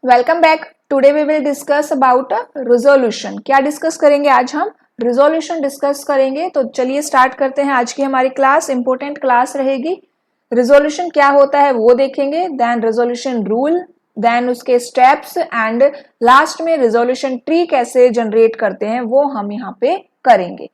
Welcome back. Today we will discuss about resolution. क्या discuss करेंगे आज हम? रिजोल्यूशन डिस्कस करेंगे। तो चलिए स्टार्ट करते हैं। आज की हमारी क्लास इंपॉर्टेंट क्लास रहेगी। रिजोल्यूशन क्या होता है वो देखेंगे, देन रिजोल्यूशन रूल, देन उसके स्टेप्स एंड लास्ट में रिजोल्यूशन ट्री कैसे जनरेट करते हैं वो हम यहाँ पे करेंगे।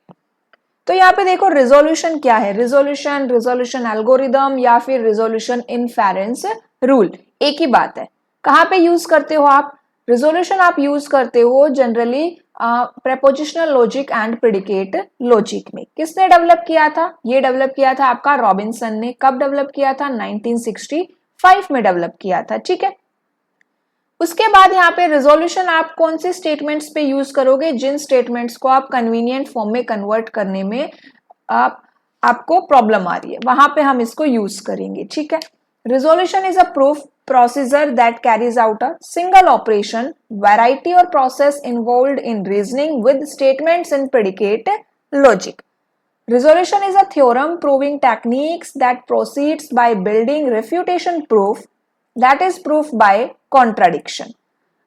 तो यहाँ पे देखो रिजोल्यूशन क्या है। रिजोल्यूशन एल्गोरिदम या फिर रिजोल्यूशन इनफेरेंस रूल एक ही बात है। कहाँ पे यूज करते हो आप? रिजोल्यूशन आप यूज करते हो generally prepositional logic and predicate logic में। किसने डेवलप किया था? ये डेवलप किया था आपका रॉबिन्सन ने। कब डेवलप किया था? 1965 में डेवलप किया था। ठीक है। उसके बाद यहाँ पे रिजोल्यूशन आप कौन से स्टेटमेंट्स पे यूज करोगे? जिन स्टेटमेंट्स को आप कन्वीनियंट फॉर्म में कन्वर्ट करने में आपको प्रॉब्लम आ रही है, वहां पे हम इसको यूज करेंगे। ठीक है। Resolution is a proof procedure that carries out a single operation, variety or process involved in reasoning with statements in predicate logic. Resolution is a theorem proving techniques that proceeds by building refutation proof, that is proof by contradiction.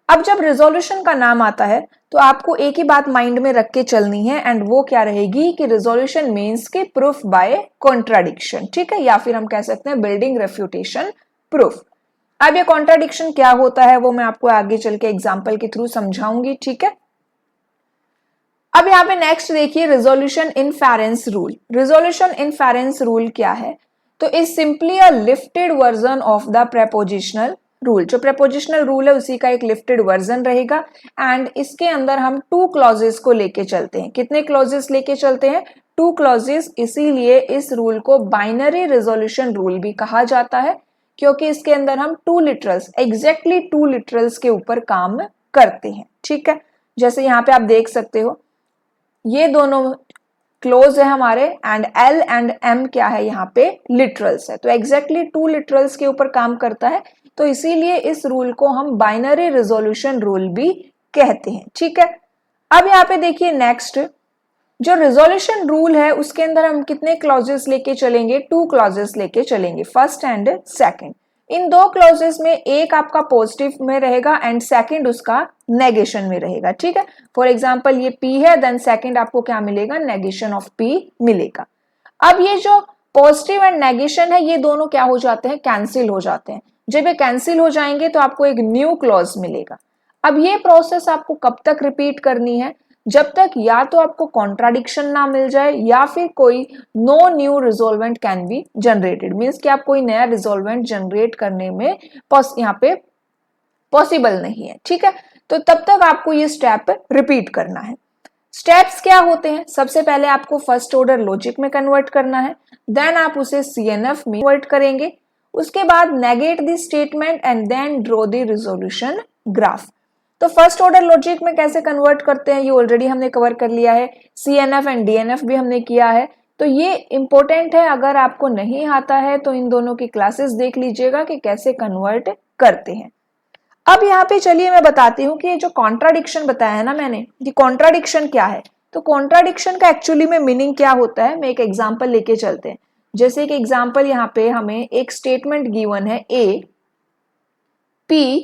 अब जब resolution का नाम आता है तो आपको एक ही बात माइंड में रख के चलनी है, एंड वो क्या रहेगी कि रिजोल्यूशन मीन्स की प्रूफ बाय कॉन्ट्राडिक्शन। ठीक है, या फिर हम कह सकते हैं बिल्डिंग रेफ्यूटेशन प्रूफ। अब ये कॉन्ट्राडिक्शन क्या होता है वो मैं आपको आगे चल के एग्जाम्पल के थ्रू समझाऊंगी। ठीक है। अब यहाँ पे नेक्स्ट देखिए रिजोल्यूशन इनफेरेंस रूल। रिजोल्यूशन इनफेरेंस रूल क्या है? तो is simply a lifted version of the prepositional rule. जो प्रेपोजिशनल रूल है उसी का एक लिफ्टेड वर्जन रहेगा, एंड इसके अंदर हम टू क्लॉजेस को लेके चलते हैं। कितने क्लॉजेस लेके चलते हैं? Two clauses. इसीलिए इस रूल को बाइनरी रिजोल्यूशन रूल भी कहा जाता है, क्योंकि इसके अंदर हम two literals, exactly two literals के ऊपर काम करते हैं। ठीक है। जैसे यहाँ पे आप देख सकते हो ये दोनों क्लोज है हमारे, एंड एल एंड एम क्या है यहाँ पे? लिटरल्स है। तो एग्जैक्टली टू लिटरल्स के ऊपर काम करता है, तो इसीलिए इस रूल को हम बाइनरी रिजोल्यूशन रूल भी कहते हैं। ठीक है। अब यहाँ पे देखिए नेक्स्ट जो रिजोल्यूशन रूल है उसके अंदर हम कितने क्लॉजेस लेके चलेंगे? टू क्लॉजेस लेके चलेंगे, फर्स्ट एंड सेकंड। इन दो क्लॉजेस में एक आपका पॉजिटिव में रहेगा एंड सेकंड उसका नेगेशन में रहेगा। ठीक है। फॉर एग्जांपल ये P है, देन सेकंड आपको क्या मिलेगा? नेगेशन ऑफ P मिलेगा। अब ये जो पॉजिटिव एंड नेगेशन है ये दोनों क्या हो जाते हैं? कैंसिल हो जाते हैं। जब ये कैंसिल हो जाएंगे तो आपको एक न्यू क्लॉज मिलेगा। अब ये प्रोसेस आपको कब तक रिपीट करनी है? जब तक या तो आपको कॉन्ट्राडिक्शन ना मिल जाए या फिर कोई no new resolvent can be generated. Means कि आप कोई नया रिजोल्वेंट जनरेट करने में यहाँ पे पॉसिबल नहीं है। ठीक है। तो तब तक आपको ये स्टेप रिपीट करना है। स्टेप्स क्या होते हैं? सबसे पहले आपको फर्स्ट ऑर्डर लॉजिक में कन्वर्ट करना है, देन आप उसे CNF में कन्वर्ट करेंगे। उसके बाद negate the statement and then draw the resolution graph. तो फर्स्ट ऑर्डर लॉजिक में कैसे कन्वर्ट करते हैं ये ऑलरेडी हमने कवर कर लिया है। CNF एंड DNF भी हमने किया है। तो ये इंपॉर्टेंट है, अगर आपको नहीं आता है तो इन दोनों की क्लासेस देख लीजिएगा कि कैसे कन्वर्ट करते हैं। अब यहाँ पे चलिए मैं बताती हूँ कि जो कॉन्ट्राडिक्शन बताया है ना मैंने, ये कॉन्ट्राडिक्शन क्या है। तो कॉन्ट्राडिक्शन का एक्चुअली में मीनिंग क्या होता है, मैं एक एग्जांपल लेके चलते हैं। जैसे एक एग्जांपल यहाँ पे हमें एक स्टेटमेंट गिवन है A, P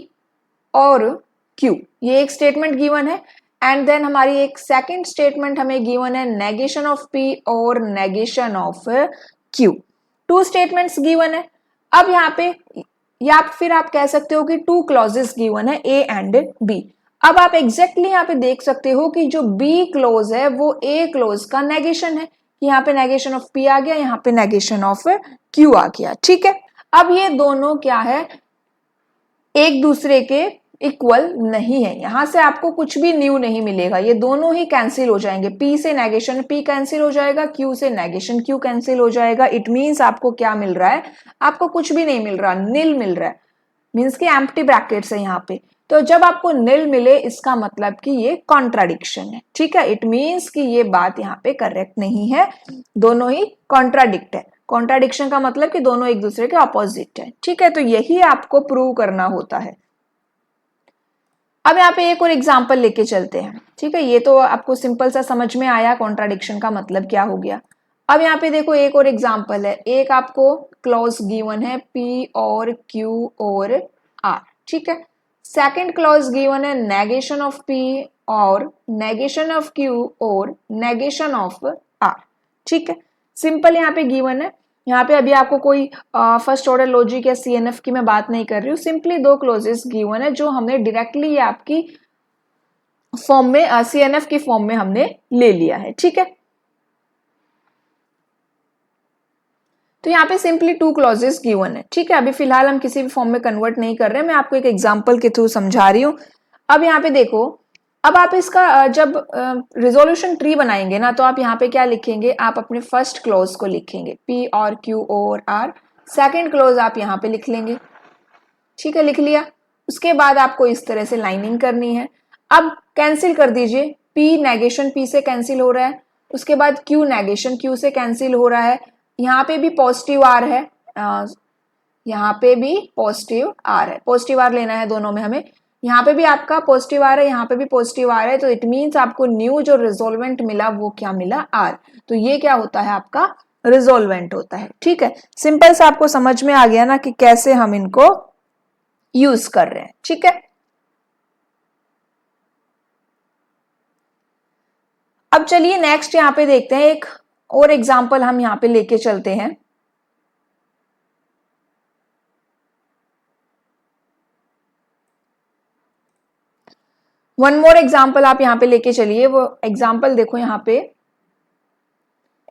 और Q। ये एक स्टेटमेंट गिवन है, एंड देन हमारी एक सेकंड स्टेटमेंट हमें गिवन है नेगेशन ऑफ P और negation of Q। Two statements given है। अब यहाँ पे या फिर आप कह सकते हो कि टू क्लॉजेस गिवन है A एंड B। अब आप एग्जैक्टली यहाँ पे देख सकते हो कि जो B क्लोज है वो A क्लोज का नेगेशन है। यहाँ पे नेगेशन ऑफ P आ गया, यहाँ पे नेगेशन ऑफ Q आ गया। ठीक है। अब ये दोनों क्या है? एक दूसरे के इक्वल नहीं है। यहां से आपको कुछ भी न्यू नहीं मिलेगा, ये दोनों ही कैंसिल हो जाएंगे। P से नेगेशन P कैंसिल हो जाएगा, Q से नेगेशन Q कैंसिल हो जाएगा। इट मीन्स आपको क्या मिल रहा है? आपको कुछ भी नहीं मिल रहा, नील मिल रहा है। मीन्स की एम्प्टी ब्रैकेट्स है यहाँ पे। तो जब आपको नील मिले इसका मतलब कि ये कॉन्ट्राडिक्शन है। ठीक है। इट मीन्स कि ये बात यहाँ पे करेक्ट नहीं है, दोनों ही कॉन्ट्राडिक्ट है। कॉन्ट्राडिक्शन का मतलब कि दोनों एक दूसरे के ऑपोजिट है। ठीक है। तो यही आपको प्रूव करना होता है। अब यहाँ पे एक और एग्जाम्पल लेके चलते हैं। ठीक है। ये तो आपको सिंपल सा समझ में आया कॉन्ट्राडिक्शन का मतलब क्या हो गया। अब यहाँ पे देखो एक और एग्जाम्पल है। एक आपको क्लॉज गिवन है P और Q और R। ठीक है। सेकेंड क्लॉज गिवन है नेगेशन ऑफ P और नेगेशन ऑफ Q और नेगेशन ऑफ R। ठीक है, सिंपल यहाँ पे गिवन है। यहाँ पे अभी आपको कोई फर्स्ट ऑर्डर लॉजिक या CNF की मैं बात नहीं कर रही हूँ, सिंपली दो क्लोजेस गिवन है जो हमने डायरेक्टली ये आपकी फॉर्म में CNF की फॉर्म में हमने ले लिया है। ठीक है, तो यहाँ पे सिंपली टू क्लॉजेस गिवन है। ठीक है, अभी फिलहाल हम किसी भी फॉर्म में कन्वर्ट नहीं कर रहे हैं, मैं आपको एक एग्जांपल के थ्रू समझा रही हूँ। अब यहाँ पे देखो, अब आप इसका जब रिजोल्यूशन ट्री बनाएंगे ना, तो आप यहाँ पे क्या लिखेंगे, आप अपने फर्स्ट क्लॉज को लिखेंगे P और Q और R, सेकेंड क्लॉज आप यहाँ पे लिख लेंगे। ठीक है, लिख लिया। उसके बाद आपको इस तरह से लाइनिंग करनी है। अब कैंसिल कर दीजिए, P नेगेशन P से कैंसिल हो रहा है, उसके बाद Q नेगेशन Q से कैंसिल हो रहा है, यहाँ पे भी पॉजिटिव R है, यहाँ पे भी पॉजिटिव R है, पॉजिटिव R लेना है दोनों में हमें। यहाँ पे भी आपका पॉजिटिव R है, यहाँ पे भी पॉजिटिव R है, तो इट मीन्स आपको न्यू जो रिजोल्वेंट मिला वो क्या मिला, R। तो ये क्या होता है, आपका रिजोल्वेंट होता है। ठीक है, सिंपल सा आपको समझ में आ गया ना कि कैसे हम इनको यूज कर रहे हैं। ठीक है, अब चलिए नेक्स्ट यहाँ पे देखते हैं, एक और एग्जाम्पल हम यहाँ पे लेके चलते हैं। वन मोर एग्जाम्पल आप यहाँ पे लेके चलिए, वो एग्जाम्पल देखो। यहाँ पे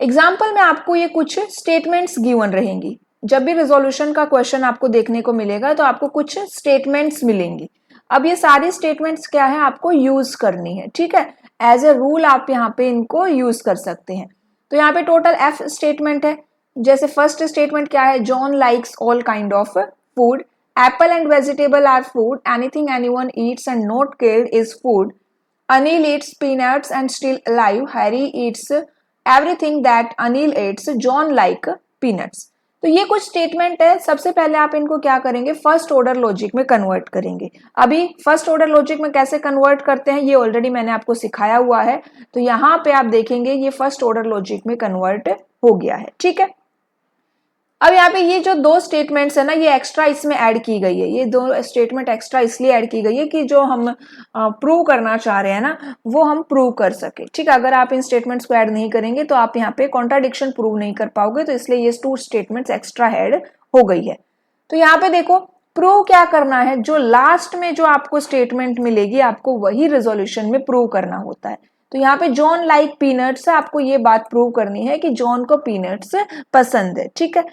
एग्जाम्पल में आपको ये कुछ स्टेटमेंट्स गिवन रहेंगी। जब भी रिजोल्यूशन का क्वेश्चन आपको देखने को मिलेगा तो आपको कुछ स्टेटमेंट्स मिलेंगी। अब ये सारी स्टेटमेंट्स क्या है, आपको यूज करनी है। ठीक है, एज ए रूल आप यहाँ पे इनको यूज कर सकते हैं। तो यहाँ पे टोटल F स्टेटमेंट है। जैसे फर्स्ट स्टेटमेंट क्या है, John likes all kind of food, apple and vegetable are food, anything anyone eats and not killed is food, Anil eats peanuts and still alive, Harry eats everything that Anil eats, John like peanuts. तो ये कुछ statement है। सबसे पहले आप इनको क्या करेंगे, फर्स्ट ऑर्डर लॉजिक में कन्वर्ट करेंगे। अभी फर्स्ट ऑर्डर लॉजिक में कैसे कन्वर्ट करते हैं ये ऑलरेडी मैंने आपको सिखाया हुआ है। तो यहाँ पे आप देखेंगे ये फर्स्ट ऑर्डर लॉजिक में कन्वर्ट हो गया है। ठीक है, अब यहाँ पे ये जो दो स्टेटमेंट्स है ना, ये एक्स्ट्रा इसमें ऐड की गई है। ये दो स्टेटमेंट एक्स्ट्रा इसलिए ऐड की गई है कि जो हम प्रूव करना चाह रहे हैं ना, वो हम प्रूव कर सके। ठीक है, अगर आप इन स्टेटमेंट्स को ऐड नहीं करेंगे तो आप यहाँ पे कॉन्ट्राडिक्शन प्रूव नहीं कर पाओगे, तो इसलिए ये टू स्टेटमेंट्स एक्स्ट्रा ऐड हो गई है। तो यहाँ पे देखो, प्रूव क्या करना है, जो लास्ट में जो आपको स्टेटमेंट मिलेगी आपको वही रिजोल्यूशन में प्रूव करना होता है। तो यहाँ पे जॉन लाइक पीनट्स, आपको ये बात प्रूव करनी है कि जॉन को पीनट्स पसंद है। ठीक है,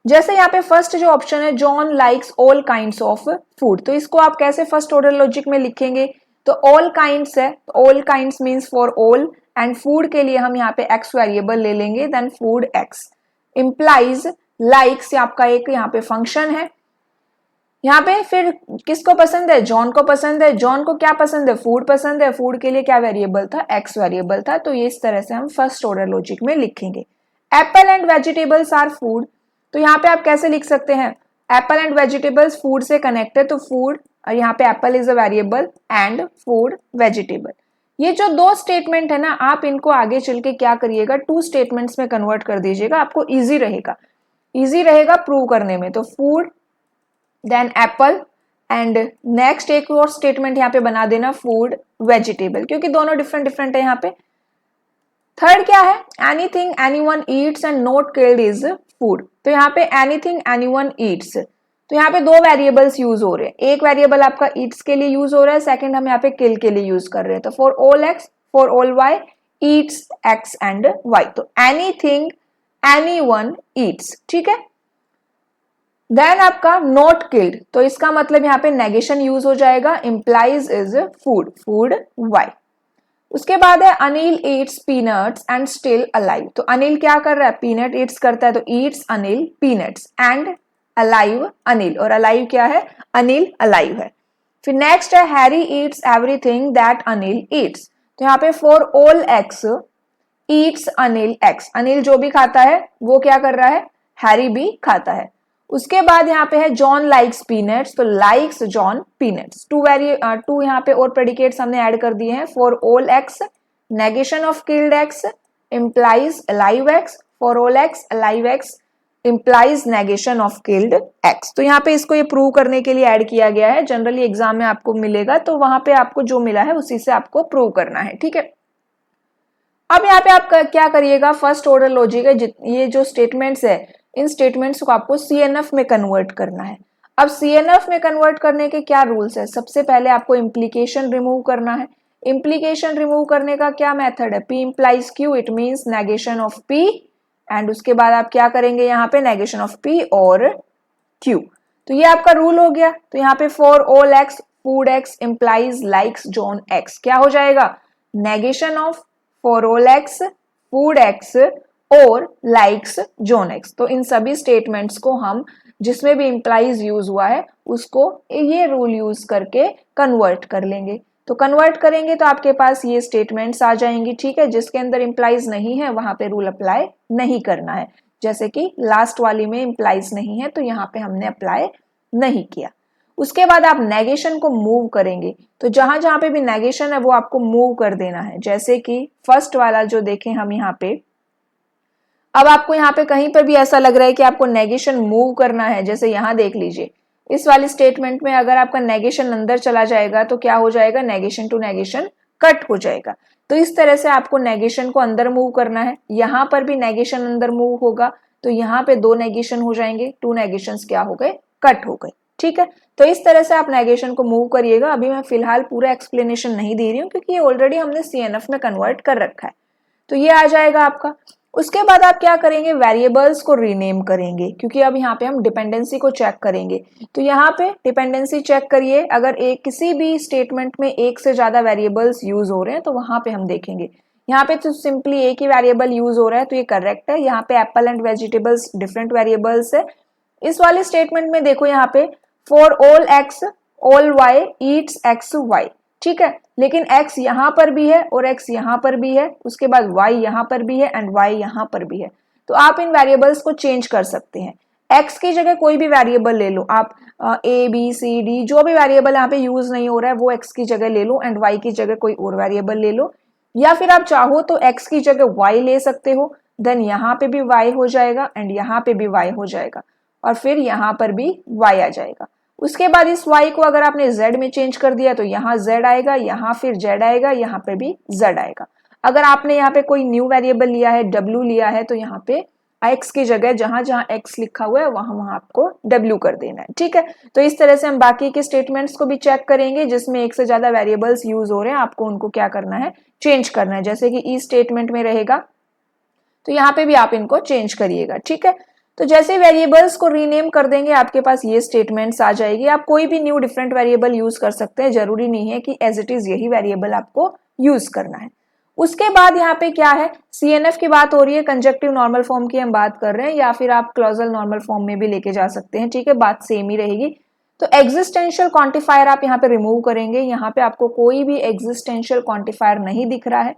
जैसे यहाँ पे फर्स्ट जो ऑप्शन है, John likes all kinds of food, तो इसको आप कैसे फर्स्ट ऑर्डर लॉजिक में लिखेंगे, तो ऑल काइंड्स है, all kinds means for all, and food के लिए हम यहाँ पे एक्स वेरिएबल ले लेंगे, then food X implies likes आपका एक यहाँ पे फंक्शन है। यहाँ पे फिर किसको पसंद है, जॉन को पसंद है। जॉन को क्या पसंद है, फूड पसंद है। फूड के लिए क्या वेरिएबल था, एक्स वेरिएबल था। तो ये इस तरह से हम फर्स्ट ऑर्डर लॉजिक में लिखेंगे। Apple and vegetables are food, तो यहाँ पे आप कैसे लिख सकते हैं, एप्पल एंड वेजिटेबल्स फूड से कनेक्ट है, तो फूड और यहाँ पे apple is a variable and food vegetable. ये जो दो स्टेटमेंट है ना, आप इनको आगे चल के क्या करिएगा, टू स्टेटमेंट्स में कन्वर्ट कर दीजिएगा, आपको इजी रहेगा प्रूव करने में। तो food then apple and next एक और स्टेटमेंट यहाँ पे बना देना, फूड वेजिटेबल, क्योंकि दोनों डिफरेंट है यहाँ पे। थर्ड क्या है, anything anyone eats and not killed is food, तो यहाँ पे एनीथिंग एनीवन ईट्स, तो यहाँ पे दो वेरिएबल्स यूज हो रहे हैं। एक वेरिएबल आपका ईट्स के लिए यूज हो रहा है, सेकंड हम यहाँ पे किल के लिए यूज कर रहे हैं। तो for all X, for all Y, eats X and Y, तो एनीथिंग एनीवन ईट्स। ठीक है, देन आपका नॉट किल्ड, तो इसका मतलब यहाँ पे नेगेशन यूज हो जाएगा, implies is food, food Y. उसके बाद है Anil eats peanuts and still alive, तो अनिल क्या कर रहा है, पीनट ईट्स करता है, तो Yeats Anil peanuts and alive Anil, और अलाइव क्या है, अनिल अलाइव है। फिर नेक्स्ट है Harry eats everything that Anil Yeats, तो यहाँ पे for all x Yeats Anil x, Anil जो भी खाता है वो क्या कर रहा है, हैरी भी खाता है। उसके बाद यहाँ पे है जॉन लाइक्स पीनट्स, तो लाइक्स जॉन पीनट्स। टू यहाँ पे और प्रेडिकेट्स हमने ऐड कर दिए हैं, for all x negation of killed x implies alive x, for all x alive x implies negation of killed x। तो यहाँ पे इसको ये प्रूव करने के लिए ऐड किया गया है, जनरली एग्जाम में आपको मिलेगा तो वहां पे आपको जो मिला है उसी से आपको प्रूव करना है, ठीक है। अब यहाँ पे आप क्या करिएगा, फर्स्ट ऑर्डर लॉजिक है, ये जो स्टेटमेंट्स है इन स्टेटमेंट्स को आपको सीएनएफ में कन्वर्ट करना है। अब सीएनएफ में कन्वर्ट करने के क्या रूल्स है, सबसे पहले आपको इम्प्लीकेशन रिमूव करना है। इम्प्लीकेशन रिमूव करने का क्या मेथड है, P implies Q, it means negation of P, and उसके बाद आप क्या करेंगे यहाँ पे नेगेशन ऑफ P और Q। तो ये आपका रूल हो गया। तो यहाँ पे for all x food x implies likes John x, क्या हो जाएगा, negation of for all x food x और लाइक्स John x। तो इन सभी स्टेटमेंट्स को हम जिसमें भी implies यूज हुआ है उसको ये रूल यूज करके कन्वर्ट कर लेंगे। तो कन्वर्ट करेंगे तो आपके पास ये स्टेटमेंट्स आ जाएंगी, ठीक है। जिसके अंदर इम्प्लाइज नहीं है वहां पे रूल अप्लाई नहीं करना है, जैसे कि लास्ट वाली में इम्प्लाइज नहीं है तो यहाँ पे हमने अप्लाई नहीं किया। उसके बाद आप नेगेशन को मूव करेंगे, तो जहां जहां पे भी नेगेशन है वो आपको मूव कर देना है। जैसे कि फर्स्ट वाला जो देखें हम यहाँ पे, अब आपको यहाँ पे कहीं पर भी ऐसा लग रहा है कि आपको नेगेशन मूव करना है, जैसे यहाँ देख लीजिए इस वाली स्टेटमेंट में अगर आपका नेगेशन अंदर चला जाएगा तो क्या हो जाएगा, नेगेशन टू नेगेशन कट हो जाएगा। तो इस तरह से आपको नेगेशन को अंदर मूव करना है। यहाँ पर भी नेगेशन अंदर मूव होगा तो यहाँ पे 2 नेगेशन हो जाएंगे, 2 नेगेशंस क्या हो गए, कट हो गए, ठीक है। तो इस तरह से आप नेगेशन को मूव करिएगा। अभी मैं फिलहाल पूरा एक्सप्लेनेशन नहीं दे रही हूँ क्योंकि ये ऑलरेडी हमने सीएनएफ में कन्वर्ट कर रखा है। तो ये आ जाएगा आपका। उसके बाद आप क्या करेंगे, वेरिएबल्स को रीनेम करेंगे, क्योंकि अब यहाँ पे हम डिपेंडेंसी को चेक करेंगे। तो यहाँ पे डिपेंडेंसी चेक करिए, अगर एक किसी भी स्टेटमेंट में एक से ज्यादा वेरिएबल्स यूज हो रहे हैं तो वहां पे हम देखेंगे। यहाँ पे तो सिंपली एक ही वेरिएबल यूज हो रहा है तो ये करेक्ट है। यहाँ पे apple and vegetables different variables है। इस वाले स्टेटमेंट में देखो यहाँ पे for all X all Y eats X Y, ठीक है, लेकिन x यहां पर भी है और x यहां पर भी है, उसके बाद y यहां पर भी है एंड y यहां पर भी है। तो आप इन वेरिएबल्स को चेंज कर सकते हैं। x की जगह कोई भी वेरिएबल ले लो आप, a b c d जो भी वेरिएबल यहाँ पे यूज नहीं हो रहा है वो x की जगह ले लो एंड y की जगह कोई और वेरिएबल ले लो, या फिर आप चाहो तो x की जगह y ले सकते हो, देन यहाँ पे भी y हो जाएगा एंड यहाँ पे भी y हो जाएगा और फिर यहाँ पर भी y आ जाएगा। उसके बाद इस y को अगर आपने z में चेंज कर दिया तो यहाँ z आएगा, यहाँ फिर z आएगा, यहाँ पे भी z आएगा। अगर आपने यहाँ पे कोई न्यू वेरिएबल लिया है, w लिया है, तो यहाँ पे x की जगह जहां जहां x लिखा हुआ है वहां आपको w कर देना है, ठीक है। तो इस तरह से हम बाकी के स्टेटमेंट्स को भी चेक करेंगे जिसमें एक से ज्यादा वेरिएबल्स यूज हो रहे हैं, आपको उनको क्या करना है, चेंज करना है। जैसे कि ई स्टेटमेंट में रहेगा तो यहाँ पे भी आप इनको चेंज करिएगा, ठीक है। तो जैसे वेरिएबल्स को रीनेम कर देंगे आपके पास ये स्टेटमेंट्स आ जाएगी। आप कोई भी न्यू डिफरेंट वेरिएबल यूज कर सकते हैं, जरूरी नहीं है कि एज इट इज यही वेरिएबल आपको यूज करना है। उसके बाद यहाँ पे क्या है, सीएनएफ की बात हो रही है, कंजक्टिव नॉर्मल फॉर्म की हम बात कर रहे हैं, या फिर आप क्लॉजल नॉर्मल फॉर्म में भी लेके जा सकते हैं, ठीक है, बात सेम ही रहेगी। तो एग्जिस्टेंशियल क्वांटिफायर आप यहाँ पे रिमूव करेंगे, यहाँ पे आपको कोई भी एग्जिस्टेंशियल क्वांटिफायर नहीं दिख रहा है।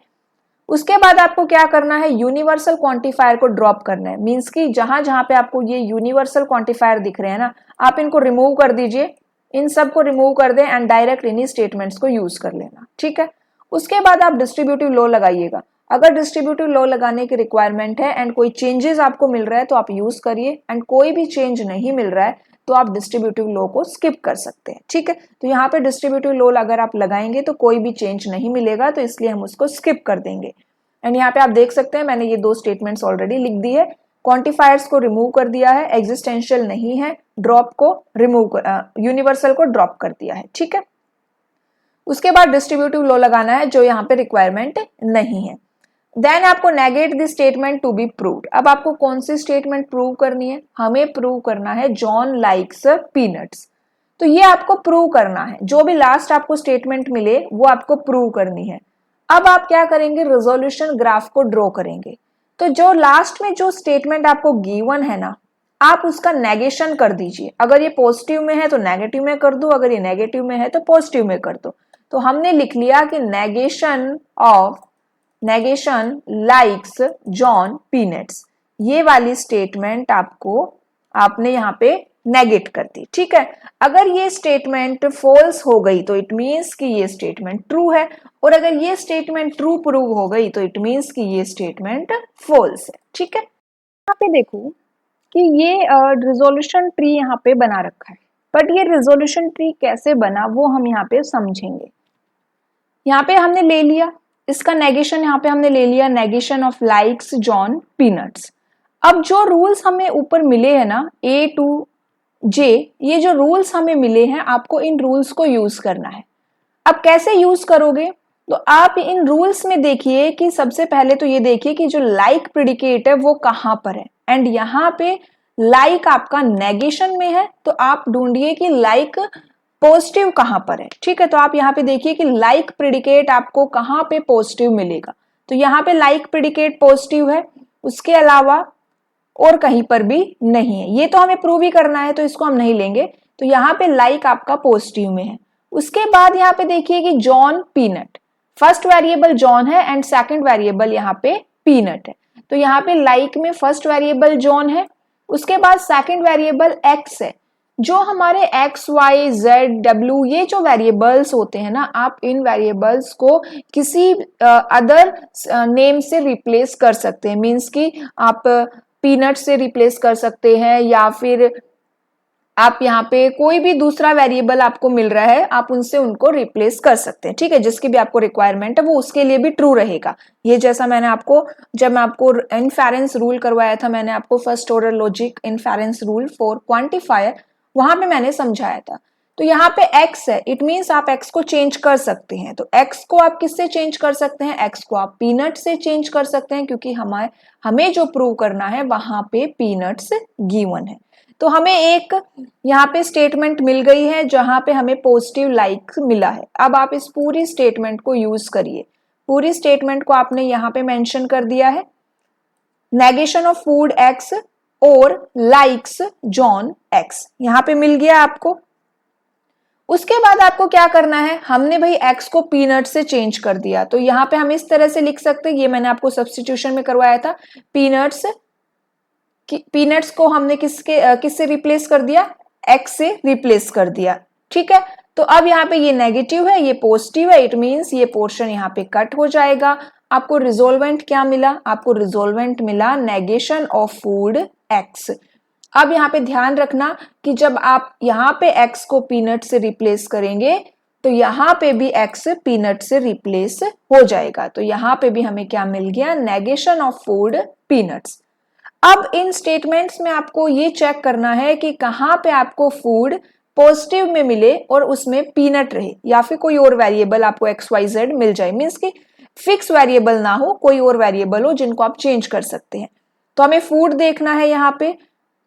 उसके बाद आपको क्या करना है, यूनिवर्सल क्वांटिफायर को ड्रॉप करना है। मींस कि जहां जहां पे आपको ये यूनिवर्सल क्वांटिफायर दिख रहे हैं ना, आप इनको रिमूव कर दीजिए, इन सब को रिमूव कर दें एंड डायरेक्ट इन्हीं स्टेटमेंट्स को यूज कर लेना, ठीक है। उसके बाद आप डिस्ट्रीब्यूटिव लॉ लगाइएगा। अगर डिस्ट्रीब्यूटिव लॉ लगाने की रिक्वायरमेंट है एंड कोई चेंजेस आपको मिल रहा है तो आप यूज करिए, एंड कोई भी चेंज नहीं मिल रहा है तो आप डिस्ट्रीब्यूटिव लॉ को स्किप कर सकते हैं, ठीक है। तो यहाँ पे डिस्ट्रीब्यूटिव लॉ अगर आप लगाएंगे तो कोई भी चेंज नहीं मिलेगा, तो इसलिए हम उसको स्किप कर देंगे। एंड यहाँ पे आप देख सकते हैं मैंने ये 2 स्टेटमेंट्स ऑलरेडी लिख दी है। क्वांटिफायर्स को रिमूव कर दिया है, एग्जिस्टेंशियल नहीं है, ड्रॉप को रिमूव यूनिवर्सल को ड्रॉप कर दिया है, ठीक है। उसके बाद डिस्ट्रीब्यूटिव लॉ लगाना है जो यहाँ पे रिक्वायरमेंट नहीं है। देन आपको negate the statement to be proved. अब आपको कौन सी स्टेटमेंट प्रूव करनी है, हमें प्रूव करना है जॉन लाइक्स पीनट्स। तो ये आपको प्रूव करना है, जो भी लास्ट आपको स्टेटमेंट मिले वो आपको प्रूव करनी है। अब आप क्या करेंगे, रिजोल्यूशन ग्राफ को ड्रॉ करेंगे। तो जो लास्ट में जो स्टेटमेंट आपको गिवन है ना, आप उसका नेगेशन कर दीजिए। अगर ये पॉजिटिव में है तो नेगेटिव में कर दो, अगर ये नेगेटिव में है तो पॉजिटिव में कर दो। तो हमने लिख लिया कि नेगेशन लाइक्स जॉन पीनट्स, ये वाली स्टेटमेंट आपने यहाँ पे नेगेट कर दी, ठीक है। अगर ये स्टेटमेंट फॉल्स हो गई तो इट मींस कि ये स्टेटमेंट ट्रू है, और अगर ये स्टेटमेंट ट्रू प्रूव हो गई तो इट मींस कि ये स्टेटमेंट फॉल्स है, ठीक है। यहाँ पे देखो कि ये रिजोल्यूशन ट्री यहाँ पे बना रखा है, बट ये रिजोल्यूशन ट्री कैसे बना वो हम यहाँ पे समझेंगे। यहाँ पे हमने ले लिया इसका नेगेशन, यहाँ पे हमने ले लिया negation of likes John peanuts. अब जो रूल्स हमें ऊपर मिले हैं ना A to J, ये जो रूल्स हमें मिले हैं आपको इन रूल्स को यूज करना है। अब कैसे यूज करोगे, तो आप इन रूल्स में देखिए कि सबसे पहले तो ये देखिए कि जो लाइक प्रिडिकेट है वो कहां पर है, एंड यहाँ पे लाइक आपका नेगेशन में है, तो आप ढूंढिए कि लाइक पॉजिटिव कहां पर है। ठीक है, तो आप यहाँ पे देखिए कि लाइक प्रिडिकेट आपको कहां पे पॉजिटिव मिलेगा, तो यहाँ पे लाइक प्रिडिकेट पॉजिटिव है, उसके अलावा और कहीं पर भी नहीं है। ये तो हमें प्रूव ही करना है तो इसको हम नहीं लेंगे, तो यहाँ पे लाइक आपका पॉजिटिव में है। उसके बाद यहाँ पे देखिए कि John peanut, first variable John है एंड सेकंड वेरिएबल यहाँ पे पीनट है, तो यहाँ पे लाइक में फर्स्ट वेरिएबल जॉन है, उसके बाद सेकंड वेरिएबल एक्स है। जो हमारे एक्स वाई जेड डब्ल्यू ये जो वेरिएबल्स होते हैं ना, आप इन वेरिएबल्स को किसी अदर नेम से रिप्लेस कर सकते हैं, मीन्स कि आप पीनट से रिप्लेस कर सकते हैं, या फिर आप यहाँ पे कोई भी दूसरा वेरिएबल आपको मिल रहा है आप उनसे उनको रिप्लेस कर सकते हैं। ठीक है, जिसकी भी आपको रिक्वायरमेंट है वो उसके लिए भी ट्रू रहेगा। ये जैसा मैंने आपको जब मैं आपको इनफेरेंस रूल करवाया था, मैंने आपको first order logic inference rule for quantifier, वहां पे मैंने समझाया था। तो यहाँ पे x है, इट मीन्स आप x को चेंज कर सकते हैं। तो x को आप किससे चेंज कर सकते हैं, x को आप पीनट से चेंज कर सकते हैं, क्योंकि हमें जो प्रूव करना है वहां पे पीनट्स गिवन है। तो हमें एक यहाँ पे स्टेटमेंट मिल गई है जहां पे हमें पॉजिटिव लाइक मिला है। अब आप इस पूरी स्टेटमेंट को यूज करिए, पूरी स्टेटमेंट को आपने यहाँ पे मेंशन कर दिया है, नेगेशन ऑफ फूड एक्स और लाइक्स जॉन एक्स यहाँ पे मिल गया आपको। उसके बाद आपको क्या करना है, हमने भाई x को पीनट से चेंज कर दिया, तो यहाँ पे हम इस तरह से लिख सकते हैं, ये मैंने आपको सब्स्टिट्यूशन में करवाया था, पीनट्स को हमने किससे रिप्लेस कर दिया, x से रिप्लेस कर दिया। ठीक है, तो अब यहाँ पे ये नेगेटिव है ये पॉजिटिव है, इट मींस ये पोर्शन यहाँ पे कट हो जाएगा। आपको रिजोल्वेंट क्या मिला, आपको रिजोल्वेंट मिला नेगेशन ऑफ फूड x। अब यहाँ पे ध्यान रखना कि जब आप यहाँ पे x को पीनट से रिप्लेस करेंगे तो यहाँ पे भी x पीनट से रिप्लेस हो जाएगा, तो यहाँ पे भी हमें क्या मिल गया, नेगेशन ऑफ फूड पीनट्स। अब इन स्टेटमेंट्स में आपको ये चेक करना है कि कहाँ पे आपको फूड पॉजिटिव में मिले और उसमें पीनट रहे, या फिर कोई और वेरिएबल आपको एक्स वाई जेड मिल जाए, मीन्स कि फिक्स वेरिएबल ना हो, कोई और वेरिएबल हो जिनको आप चेंज कर सकते हैं। तो हमें फूड देखना है यहाँ पे,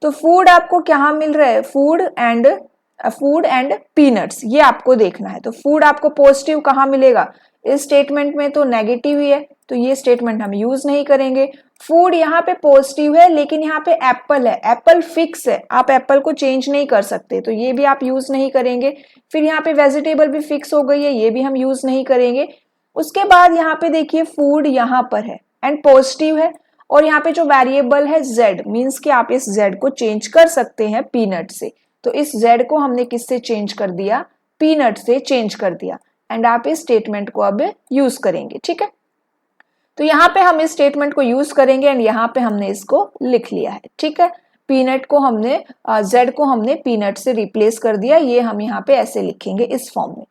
तो फूड आपको क्या मिल रहा है, फूड एंड पीनट्स, ये आपको देखना है। तो फूड आपको पॉजिटिव कहाँ मिलेगा, इस स्टेटमेंट में तो नेगेटिव ही है, तो ये स्टेटमेंट हम यूज नहीं करेंगे। फूड यहाँ पे पॉजिटिव है लेकिन यहाँ पे एप्पल है, एप्पल फिक्स है, आप एप्पल को चेंज नहीं कर सकते, तो ये भी आप यूज नहीं करेंगे। फिर यहाँ पे वेजिटेबल भी फिक्स हो गई है, ये भी हम यूज नहीं करेंगे। उसके बाद यहाँ पे देखिए फूड यहाँ पर है एंड पॉजिटिव है, और यहाँ पे जो वेरिएबल है z, मीन्स कि आप इस z को चेंज कर सकते हैं पीनट से, तो इस z को हमने किससे चेंज कर दिया, पीनट से चेंज कर दिया, एंड आप इस स्टेटमेंट को अब यूज करेंगे। ठीक है, तो यहाँ पे हम इस स्टेटमेंट को यूज करेंगे एंड यहाँ पे हमने इसको लिख लिया है। ठीक है, पीनट को हमने z को हमने पीनट से रिप्लेस कर दिया, ये हम यहाँ पे ऐसे लिखेंगे इस फॉर्म में।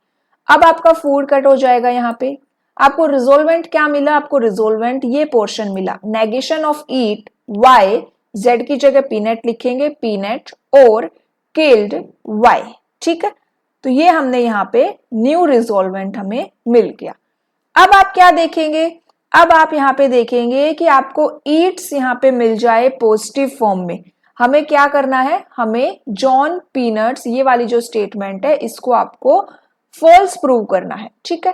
अब आपका फूड कट हो जाएगा। यहाँ पे आपको रिजोल्वेंट क्या मिला, आपको रिजोल्वेंट ये पोर्शन मिला, negation of eat y, z की जगह पीनट लिखेंगे, पीनट और किल्ड y। ठीक है, तो ये हमने यहाँ पे न्यू रिजोल्वेंट हमें मिल गया। अब आप क्या देखेंगे, अब आप यहाँ पे देखेंगे कि आपको ईट्स यहाँ पे मिल जाए पॉजिटिव फॉर्म में। हमें क्या करना है, हमें जॉन पीनट्स ये वाली जो स्टेटमेंट है इसको आपको फॉल्स प्रूव करना है। ठीक है,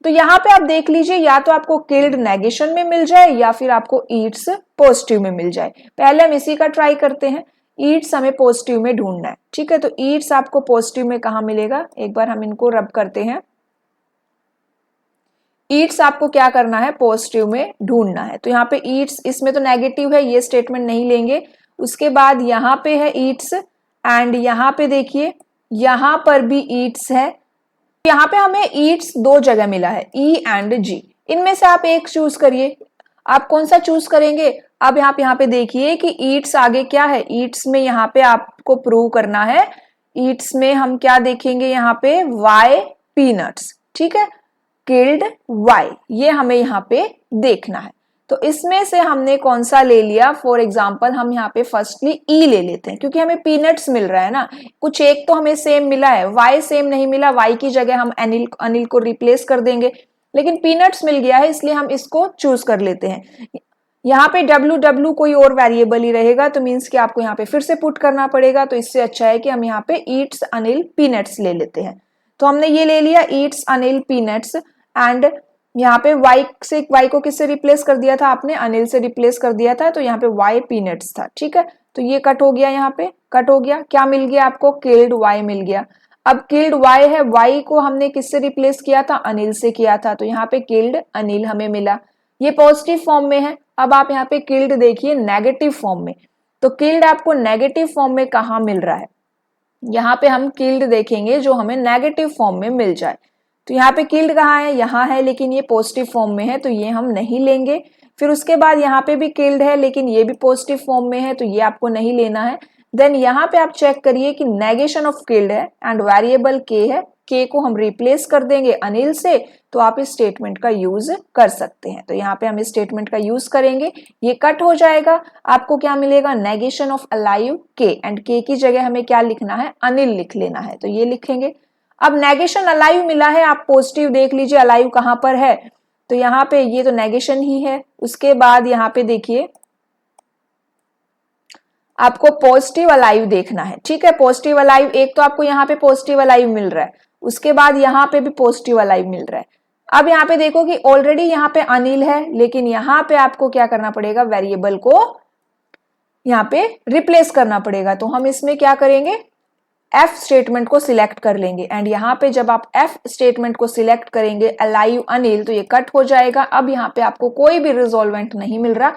तो यहाँ पे आप देख लीजिए, या तो आपको किल्ड नेगेशन में मिल जाए या फिर आपको ईट्स पॉजिटिव में मिल जाए। पहले हम इसी का ट्राई करते हैं, ईट्स हमें पॉजिटिव में ढूंढना है। ठीक है, तो ईट्स आपको पॉजिटिव में कहाँ मिलेगा, एक बार हम इनको रब करते हैं। ईट्स आपको क्या करना है, पॉजिटिव में ढूंढना है, तो यहाँ पे ईट्स, इसमें तो नेगेटिव है, ये स्टेटमेंट नहीं लेंगे। उसके बाद यहाँ पे है ईट्स एंड यहाँ पे देखिए यहाँ पर भी ईट्स है। यहाँ पे हमें ईट्स दो जगह मिला है, ई एंड जी, इनमें से आप एक चूज करिए। आप कौन सा चूज करेंगे? अब यहाँ पे देखिए कि ईट्स आगे क्या है, ईट्स में यहाँ पे आपको प्रूव करना है, ईट्स में हम क्या देखेंगे यहाँ पे, वाई पीनट्स, ठीक है, किल्ड वाई, ये हमें यहाँ पे देखना है। तो इसमें से हमने कौन सा ले लिया, फॉर एग्जाम्पल हम यहाँ पे फर्स्टली ई ले लेते हैं क्योंकि हमें पीनट्स मिल रहा है ना, कुछ एक तो हमें सेम मिला है, वाई सेम नहीं मिला, वाई की जगह हम अनिल को रिप्लेस कर देंगे, लेकिन पीनट्स मिल गया है इसलिए हम इसको चूज कर लेते हैं। यहाँ पे डब्ल्यू कोई और वेरिएबल ही रहेगा तो मीन्स कि आपको यहाँ पे फिर से पुट करना पड़ेगा, तो इससे अच्छा है कि हम यहाँ पे ईट्स अनिल पीनट्स ले लेते हैं। तो हमने ये ले लिया ईट्स अनिल पीनट्स, एंड यहाँ पे वाई को किससे रिप्लेस कर दिया था आपने, अनिल से रिप्लेस कर दिया था, तो यहाँ पे वाई पीनट्स था, ठीक है। तो ये कट हो गया, यहाँ पे कट हो गया, क्या मिल गया आपको, किल्ड वाई मिल गया। अब किल्ड वाई है, वाई को हमने किससे रिप्लेस किया था, अनिल से किया था, तो यहाँ पे किल्ड अनिल हमें मिला, ये पॉजिटिव फॉर्म में है। अब आप यहाँ पे किल्ड देखिए नेगेटिव फॉर्म में, तो किल्ड आपको नेगेटिव फॉर्म में कहाँ मिल रहा है, यहाँ पे हम किल्ड देखेंगे जो हमें नेगेटिव फॉर्म में मिल जाए। तो यहाँ पे किल्ड कहाँ है, यहाँ है, लेकिन ये पॉजिटिव फॉर्म में है तो ये हम नहीं लेंगे। फिर उसके बाद यहाँ पे भी किल्ड है लेकिन ये भी पॉजिटिव फॉर्म में है तो ये आपको नहीं लेना है। देन यहाँ पे आप चेक करिए कि नेगेशन ऑफ किल्ड है एंड वेरिएबल के है, के को हम रिप्लेस कर देंगे अनिल से, तो आप इस स्टेटमेंट का यूज कर सकते हैं। तो यहाँ पे हम इस स्टेटमेंट का यूज करेंगे, ये कट हो जाएगा, आपको क्या मिलेगा, नेगेशन ऑफ अलाइव के, एंड के की जगह हमें क्या लिखना है, अनिल लिख लेना है, तो ये लिखेंगे। अब नेगेशन अलाइव मिला है, आप पॉजिटिव देख लीजिए अलाइव कहां पर है, तो यहाँ पे ये तो नेगेशन ही है। उसके बाद यहाँ पे देखिए आपको पॉजिटिव अलाइव देखना है, ठीक है, पॉजिटिव अलाइव, एक तो आपको यहाँ पे पॉजिटिव अलाइव मिल रहा है, उसके बाद यहाँ पे भी पॉजिटिव अलाइव मिल रहा है। अब यहाँ पे देखो कि ऑलरेडी यहाँ पे अनिल है, लेकिन यहाँ पे आपको क्या करना पड़ेगा, वेरिएबल को यहाँ पे रिप्लेस करना पड़ेगा। तो हम इसमें क्या करेंगे, एफ स्टेटमेंट को सिलेक्ट कर लेंगे, एंड यहाँ पे जब आप एफ स्टेटमेंट को सिलेक्ट करेंगे अलाइव अनिल, तो ये कट हो जाएगा। अब यहाँ पे आपको कोई भी रिजोल्वेंट नहीं मिल रहा,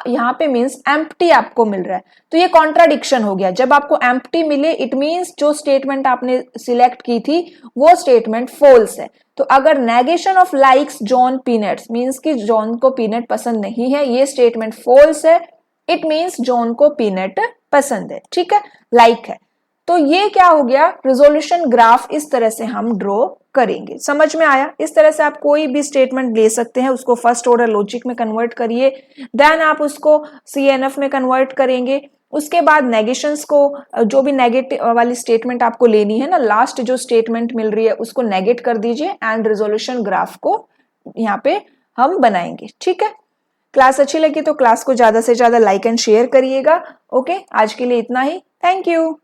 यहाँ पे मींस एम्प्टी आपको मिल रहा है, तो ये कॉन्ट्राडिक्शन हो गया। जब आपको एम्प्टी मिले इट मींस जो स्टेटमेंट आपने सिलेक्ट की थी वो स्टेटमेंट फॉल्स है। तो अगर negation of likes John peanuts means कि जॉन को पीनट पसंद नहीं है, ये स्टेटमेंट फॉल्स है, इट मींस जॉन को पीनट पसंद है, ठीक है, लाइक है। तो ये क्या हो गया, रिजोल्यूशन ग्राफ इस तरह से हम ड्रॉ करेंगे। समझ में आया? इस तरह से आप कोई भी स्टेटमेंट ले सकते हैं, उसको फर्स्ट ऑर्डर लॉजिक में कन्वर्ट करिए, देन आप उसको सीएनएफ में कन्वर्ट करेंगे। उसके बाद नेगेशंस को, जो भी नेगेटिव वाली स्टेटमेंट आपको लेनी है ना, लास्ट जो स्टेटमेंट मिल रही है उसको नेगेट कर दीजिए एंड रिजोल्यूशन ग्राफ को यहाँ पे हम बनाएंगे, ठीक है। क्लास अच्छी लगी तो क्लास को ज्यादा से ज्यादा लाइक एंड शेयर करिएगा। ओके, आज के लिए इतना ही, थैंक यू।